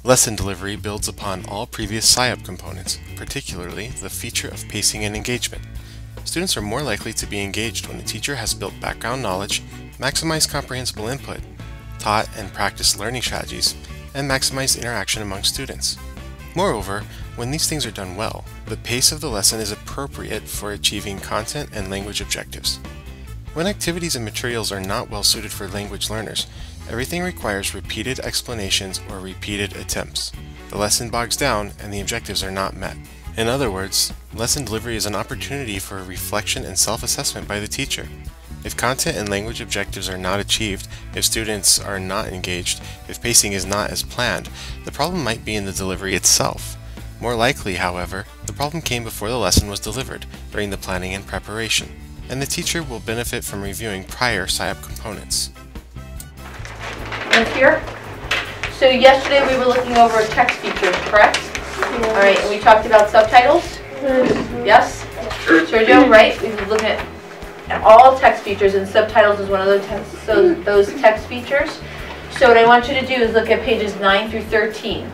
Lesson delivery builds upon all previous SIOP components, particularly the feature of pacing and engagement. Students are more likely to be engaged when the teacher has built background knowledge, maximized comprehensible input, taught and practiced learning strategies, and maximized interaction among students. Moreover, when these things are done well, the pace of the lesson is appropriate for achieving content and language objectives. When activities and materials are not well suited for language learners, everything requires repeated explanations or repeated attempts. The lesson bogs down and the objectives are not met. In other words, lesson delivery is an opportunity for reflection and self-assessment by the teacher. If content and language objectives are not achieved, if students are not engaged, if pacing is not as planned, the problem might be in the delivery itself. More likely, however, the problem came before the lesson was delivered, during the planning and preparation, and the teacher will benefit from reviewing prior SIOP components. And here? So yesterday we were looking over text features, correct? Yeah. All right, and we talked about subtitles? Yes? Sergio, right? We were looking at all text features, and subtitles is one of those text features. So what I want you to do is look at pages 9 through 13.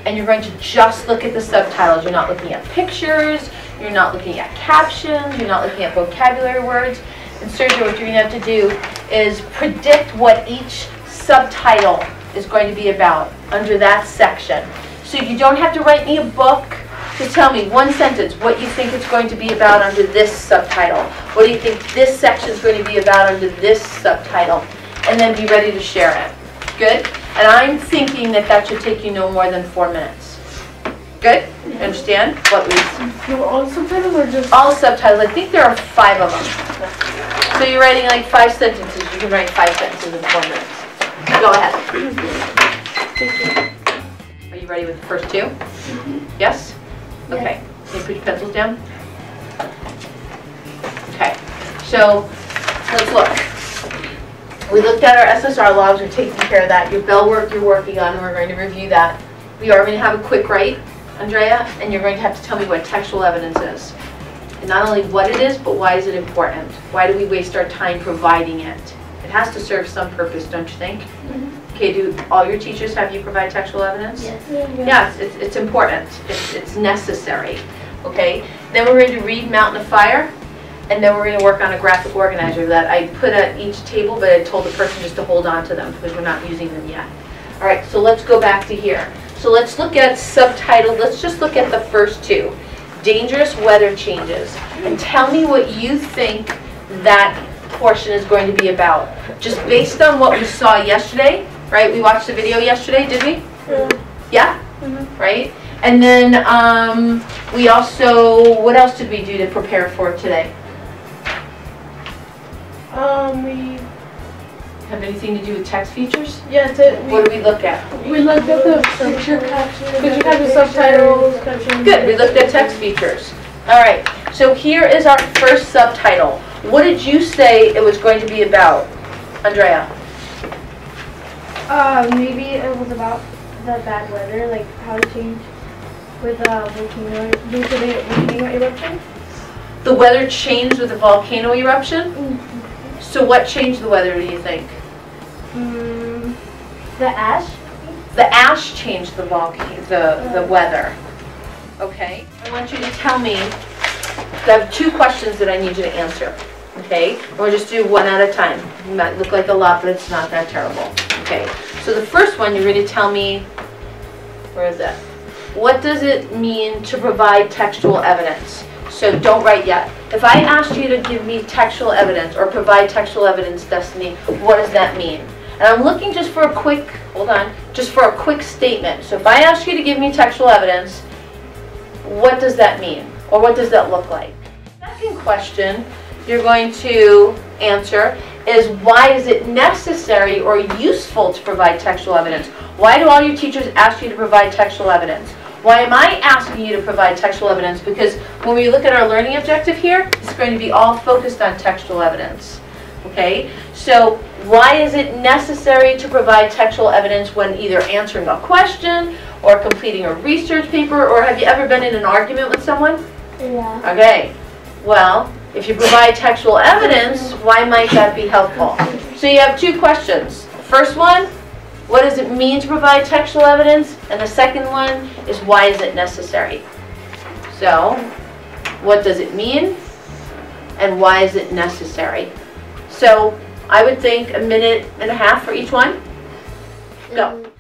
And you're going to just look at the subtitles. You're not looking at pictures, you're not looking at captions, you're not looking at vocabulary words. And Sergio, what you're going to have to do is predict what each subtitle is going to be about under that section. So you don't have to write me a book to tell me one sentence what you think it's going to be about under this subtitle. What do you think this section is going to be about under this subtitle? And then be ready to share it. Good? And I'm thinking that should take you no more than 4 minutes. Good? You understand? What we... All subtitles or just... All subtitles. I think there are 5 of them. So you're writing like 5 sentences. You can write 5 sentences in 4 minutes. Go ahead. Are you ready with the first 2? Yes? Okay. Can you put your pencils down? Okay. So let's look. We looked at our SSR logs, we're taking care of that. Your bell work you're working on, and we're going to review that. We are going to have a quick write, Andrea, and you're going to have to tell me what textual evidence is. And not only what it is, but why is it important? Why do we waste our time providing it? It has to serve some purpose, don't you think? Mm-hmm. Okay, do all your teachers have you provide textual evidence? Yes. Yes, it's important. It's necessary. Okay? Then we're going to read Mountain of Fire. And then we're going to work on a graphic organizer that I put at each table, but I told the person just to hold on to them because we're not using them yet. All right, so let's go back to here. So let's look at subtitled. Let's just look at the first 2. Dangerous weather changes. And tell me what you think that portion is going to be about. Just based on what we saw yesterday, right? We watched the video yesterday, did we? Yeah? Mm-hmm. Right? And then we also, what else did we do to prepare for today? We have anything to do with text features? Yeah. What did we look at? We looked at the picture captions, subtitles, captions. Good. We looked at text features. All right. So here is our first subtitle. What did you say it was going to be about, Andrea? Maybe it was about the bad weather, like how it changed with volcano due to the volcano eruption. The weather changed with the volcano eruption? Mm-hmm. So what changed the weather, do you think? The ash. The ash changed the weather. Okay. I want you to tell me, I have 2 questions that I need you to answer. Okay? We'll just do one at a time. It might look like a lot, but it's not that terrible. Okay. So the first one, you're going to tell me, where is it? What does it mean to provide textual evidence? So don't write yet. If I asked you to give me textual evidence or provide textual evidence, Destiny, what does that mean? And I'm looking just for a quick, just for a quick statement. So if I ask you to give me textual evidence, what does that mean? Or what does that look like? Second question you're going to answer is, why is it necessary or useful to provide textual evidence? Why do all your teachers ask you to provide textual evidence? Why am I asking you to provide textual evidence? Because when we look at our learning objective here, it's going to be all focused on textual evidence. Okay? So why is it necessary to provide textual evidence when either answering a question or completing a research paper, or have you ever been in an argument with someone? Yeah. Okay. Well, if you provide textual evidence, why might that be helpful? So you have 2 questions. First one, what does it mean to provide textual evidence? And the second one is why is it necessary? So, what does it mean? And why is it necessary? So, I would think a minute and a half for each one. Go.